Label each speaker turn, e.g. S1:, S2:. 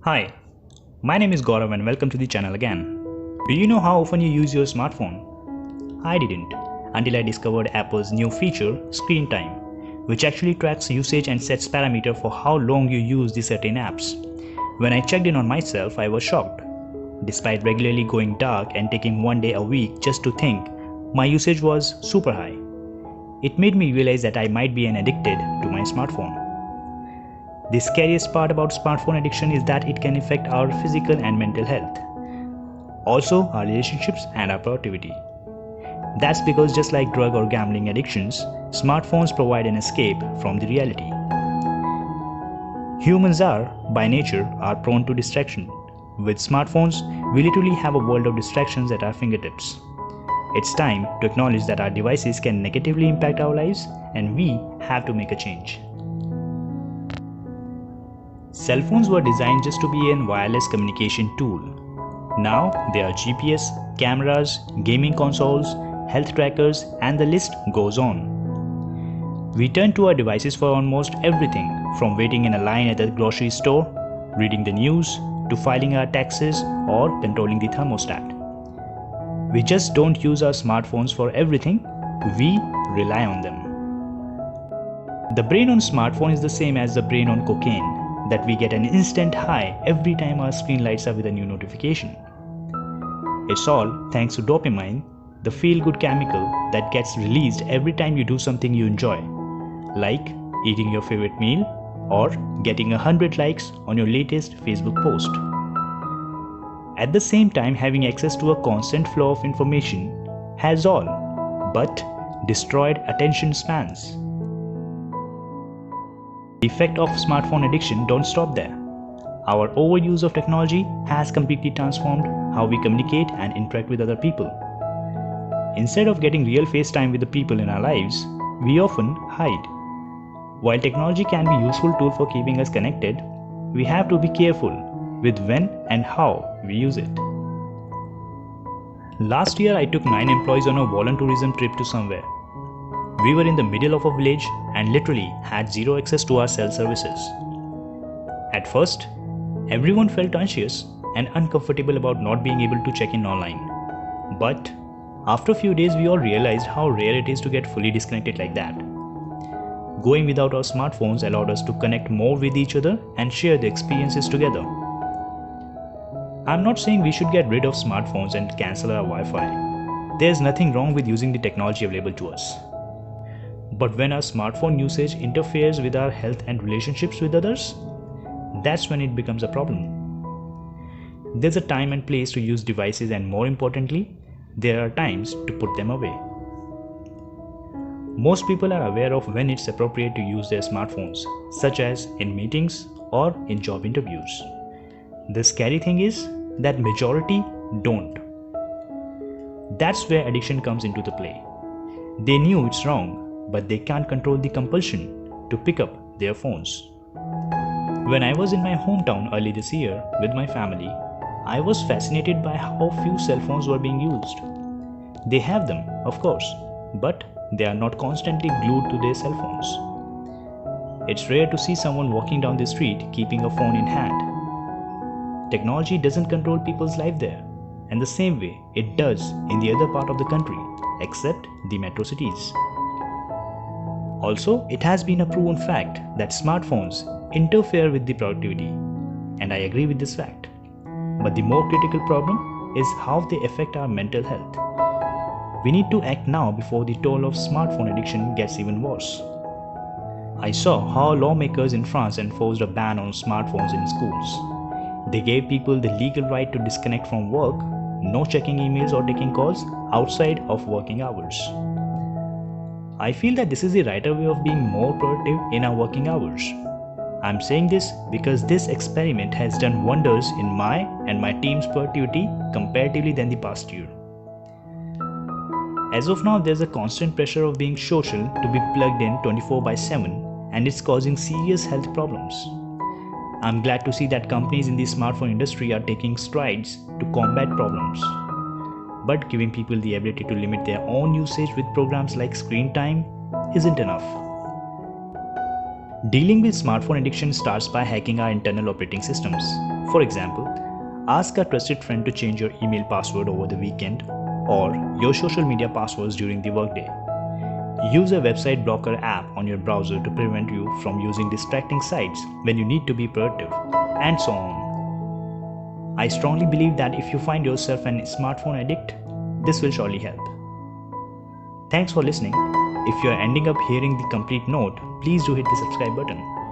S1: Hi, my name is Gaurav and welcome to the channel again. Do you know how often you use your smartphone? I didn't until I discovered Apple's new feature, Screen Time, which actually tracks usage and sets parameter for how long you use the certain apps. When I checked in on myself, I was shocked. Despite regularly going dark and taking one day a week just to think, my usage was super high. It made me realize that I might be an addicted to my smartphone. The scariest part about smartphone addiction is that it can affect our physical and mental health. Also, our relationships and our productivity. That's because just like drug or gambling addictions, smartphones provide an escape from the reality. Humans are, by nature, are prone to distraction. With smartphones, we literally have a world of distractions at our fingertips. It's time to acknowledge that our devices can negatively impact our lives and we have to make a change. Cell phones were designed just to be a wireless communication tool. Now they are GPS, cameras, gaming consoles, health trackers, and the list goes on. We turn to our devices for almost everything, from waiting in a line at the grocery store, reading the news, to filing our taxes or controlling the thermostat. We just don't use our smartphones for everything, we rely on them. The brain on smartphone is the same as the brain on cocaine, that we get an instant high every time our screen lights up with a new notification. It's all thanks to dopamine, the feel-good chemical that gets released every time you do something you enjoy, like eating your favorite meal or getting 100 likes on your latest Facebook post. At the same time, having access to a constant flow of information has all but destroyed attention spans. The effect of smartphone addiction don't stop there. Our overuse of technology has completely transformed how we communicate and interact with other people. Instead of getting real face time with the people in our lives, we often hide. While technology can be a useful tool for keeping us connected, we have to be careful with when and how we use it. Last year, I took 9 employees on a volunteerism trip to somewhere. We were in the middle of a village and literally had zero access to our cell services. At first, everyone felt anxious and uncomfortable about not being able to check in online. But after a few days, we all realized how rare it is to get fully disconnected like that. Going without our smartphones allowed us to connect more with each other and share the experiences together. I'm not saying we should get rid of smartphones and cancel our Wi-Fi. There's nothing wrong with using the technology available to us. But when our smartphone usage interferes with our health and relationships with others, that's when it becomes a problem. There's a time and place to use devices, and more importantly, there are times to put them away. Most people are aware of when it's appropriate to use their smartphones, such as in meetings or in job interviews. The scary thing is that majority don't. That's where addiction comes into the play. They knew it's wrong, but they can't control the compulsion to pick up their phones. When I was in my hometown early this year with my family, I was fascinated by how few cell phones were being used. They have them, of course, but they are not constantly glued to their cell phones. It's rare to see someone walking down the street keeping a phone in hand. Technology doesn't control people's life there, and the same way it does in the other part of the country, except the metro cities. Also, it has been a proven fact that smartphones interfere with the productivity, and I agree with this fact. But the more critical problem is how they affect our mental health. We need to act now before the toll of smartphone addiction gets even worse. I saw how lawmakers in France enforced a ban on smartphones in schools. They gave people the legal right to disconnect from work, no checking emails or taking calls outside of working hours. I feel that this is the right way of being more productive in our working hours. I'm saying this because this experiment has done wonders in my and my team's productivity comparatively than the past year. As of now, there's a constant pressure of being social to be plugged in 24/7, and it's causing serious health problems. I'm glad to see that companies in the smartphone industry are taking strides to combat problems. But giving people the ability to limit their own usage with programs like Screen Time isn't enough. Dealing with smartphone addiction starts by hacking our internal operating systems. For example, ask a trusted friend to change your email password over the weekend or your social media passwords during the workday. Use a website blocker app on your browser to prevent you from using distracting sites when you need to be productive, and so on. I strongly believe that if you find yourself an smartphone addict, this will surely help. Thanks for listening. If you are ending up hearing the complete note, please do hit the subscribe button.